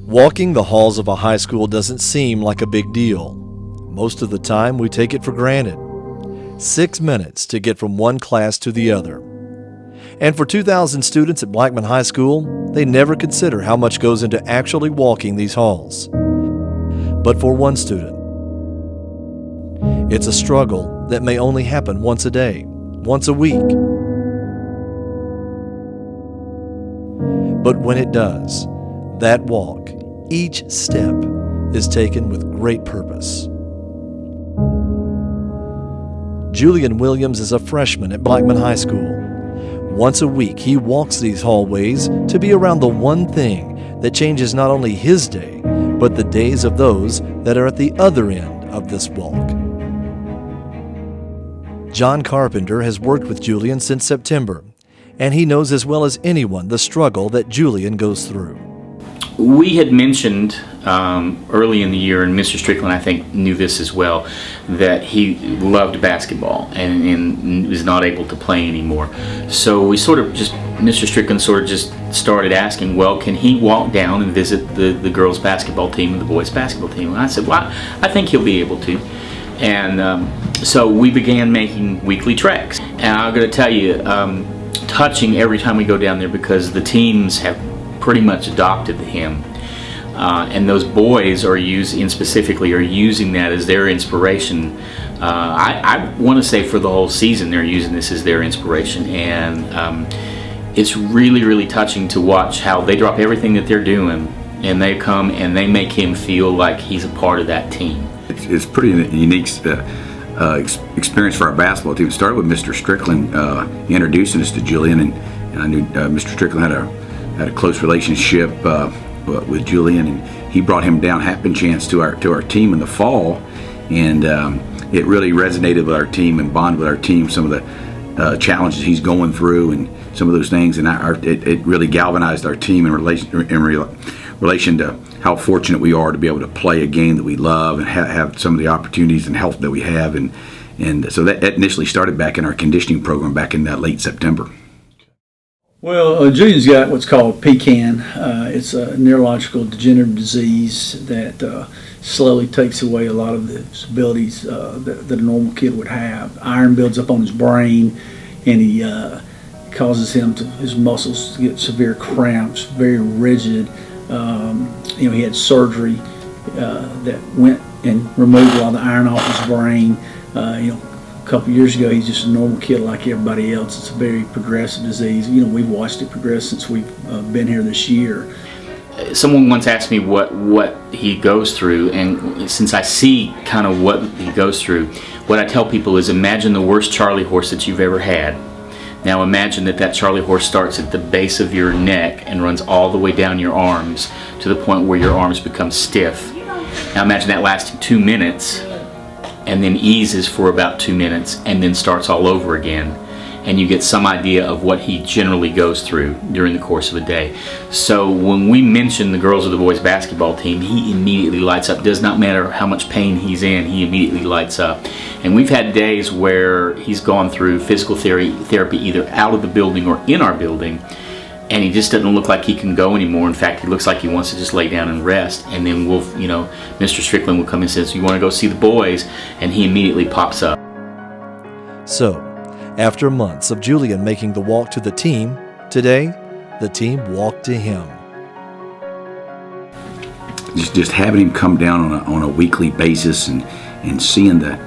Walking the halls of a high school doesn't seem like a big deal. Most of the time, we take it for granted. 6 minutes to get from one class to the other. And for 2,000 students at Blackman High School, they never consider how much goes into actually walking these halls. But for one student, it's a struggle that may only happen once a day, once a week. But when it does, that walk, each step, is taken with great purpose. Julian Williams is a freshman at Blackman High School. Once a week, he walks these hallways to be around the one thing that changes not only his day, but the days of those that are at the other end of this walk. John Carpenter has worked with Julian since September, and he knows as well as anyone the struggle that Julian goes through. We had mentioned early in the year, and Mr. Strickland I think knew this as well, that he loved basketball and was not able to play anymore. So we Mr. Strickland sort of just started asking, well, can he walk down and visit the girls' basketball team and the boys' basketball team? And I said, well, I think he'll be able to. And so we began making weekly treks. And I'm going to tell you, touching every time we go down there, because the teams have pretty much adopted him, and those boys are using that as their inspiration. I want to say for the whole season they're using this as their inspiration, and it's really, really touching to watch how they drop everything that they're doing and they come and they make him feel like he's a part of that team. It's pretty unique experience for our basketball team. It started with Mr. Strickland introducing us to Julian, and I knew Mr. Strickland had a close relationship with Julian, and he brought him down happen chance to our team in the fall, and it really resonated with our team and bonded with our team. Some of the challenges he's going through and some of those things, and it really galvanized our team in relation to how fortunate we are to be able to play a game that we love and have some of the opportunities and health that we have, and so that initially started back in our conditioning program back in late September. Well, Julian's got what's called PCAN. It's a neurological degenerative disease that slowly takes away a lot of the abilities that a normal kid would have. Iron builds up on his brain, and he causes his muscles to get severe cramps, very rigid. He had surgery that went and removed a lot of the iron off his brain. A couple years ago, he's just a normal kid like everybody else. It's a very progressive disease. We've watched it progress since we've been here this year. Someone once asked me what he goes through, and since I see kind of what he goes through, what I tell people is, imagine the worst Charlie horse that you've ever had. Now imagine that Charlie horse starts at the base of your neck and runs all the way down your arms to the point where your arms become stiff. Now imagine that lasting 2 minutes, and then eases for about 2 minutes, and then starts all over again, and you get some idea of what he generally goes through during the course of a day. So when we mention the girls or the boys basketball team, he immediately lights up. Does not matter how much pain he's in, he immediately lights up. And we've had days where he's gone through physical therapy either out of the building or in our building, and he just doesn't look like he can go anymore. In fact, he looks like he wants to just lay down and rest. And then Mr. Strickland will come and says, "You want to go see the boys?" And he immediately pops up. So, after months of Julian making the walk to the team, today, the team walked to him. Just having him come down on a weekly basis and seeing the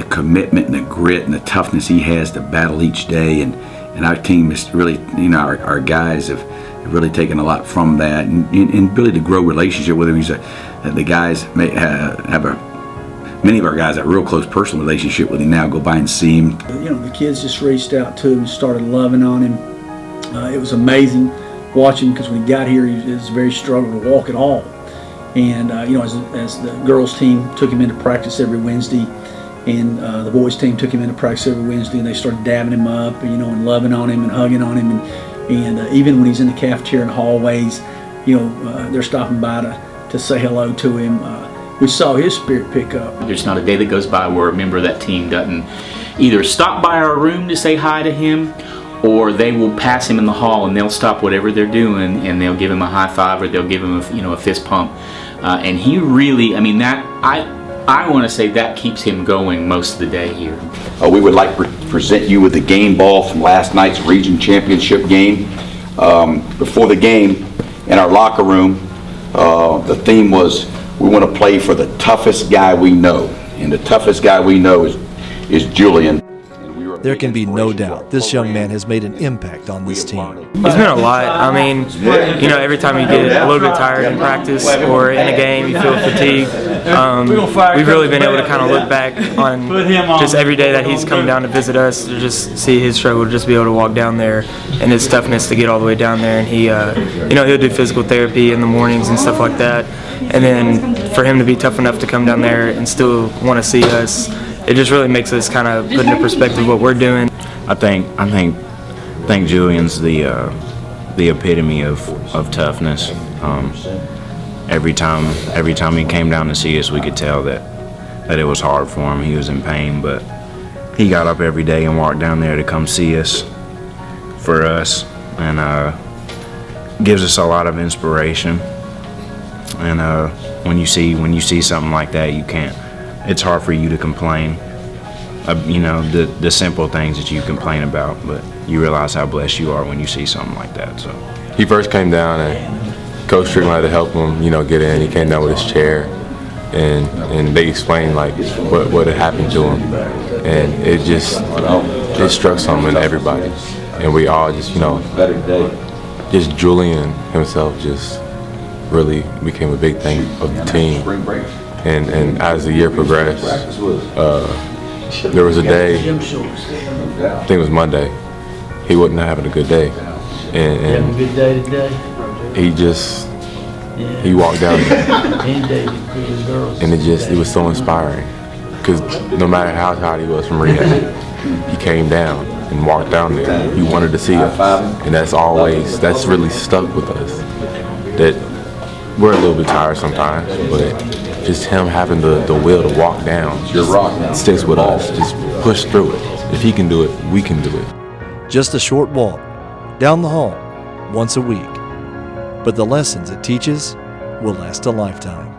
commitment and the grit and the toughness he has to battle each day, and our team is really, our guys have really taken a lot from that, and really to grow relationship with him. The guys may many of our guys have a real close personal relationship with him now. Go by and see him. The kids just reached out to him and started loving on him. It was amazing watching, because when he got here, he was very struggled to walk at all. And as the girls team took him into practice every Wednesday, and the boys team took him into practice every Wednesday, and they started dabbing him up, and loving on him and hugging on him, and even when he's in the cafeteria and hallways, they're stopping by to say hello to him. We saw his spirit pick up. There's not a day that goes by where a member of that team doesn't either stop by our room to say hi to him, or they will pass him in the hall and they'll stop whatever they're doing and they'll give him a high five or they'll give him a fist pump. And he really, I mean, that I want to say that keeps him going most of the day here. We would like to present you with the game ball from last night's region championship game. Before the game, in our locker room, the theme was, we want to play for the toughest guy we know. And the toughest guy we know is Julian. There can be no doubt this young man has made an impact on this team. It's been a lot. I mean, you know, every time you get a little bit tired in practice or in a game, you feel fatigued. We've really been able to kind of look back on just every day that he's come down to visit us, to just see his struggle, to just be able to walk down there and his toughness to get all the way down there. And he, you know, he'll do physical therapy in the mornings and stuff like that. And then for him to be tough enough to come down there and still want to see us, it just really makes us kind of put into perspective what we're doing. I think Julian's the epitome of toughness. Every time he came down to see us, we could tell that it was hard for him. He was in pain, but he got up every day and walked down there to come see us for us, and gives us a lot of inspiration. And when you see something like that, you can't. It's hard for you to complain. You know, the simple things that you complain about, but you realize how blessed you are when you see something like that. So he first came down, and Coach Strickland had to help him, you know, get in. He came down with his chair, and they explained like what had happened to him, and it struck something in everybody, and we all just, you know, just Julian himself just really became a big thing of the team. And as the year progressed, there was a day, I think it was Monday, he wasn't having a good day. And Having a good day today? he walked down there. And it was so inspiring. Because no matter how tired he was from rehab, he came down and walked down there. He wanted to see us. And that's really stuck with us. That we're a little bit tired sometimes, but just him having the will to walk down sticks with us. Just push through it. If he can do it, we can do it. Just a short walk down the hall once a week. But the lessons it teaches will last a lifetime.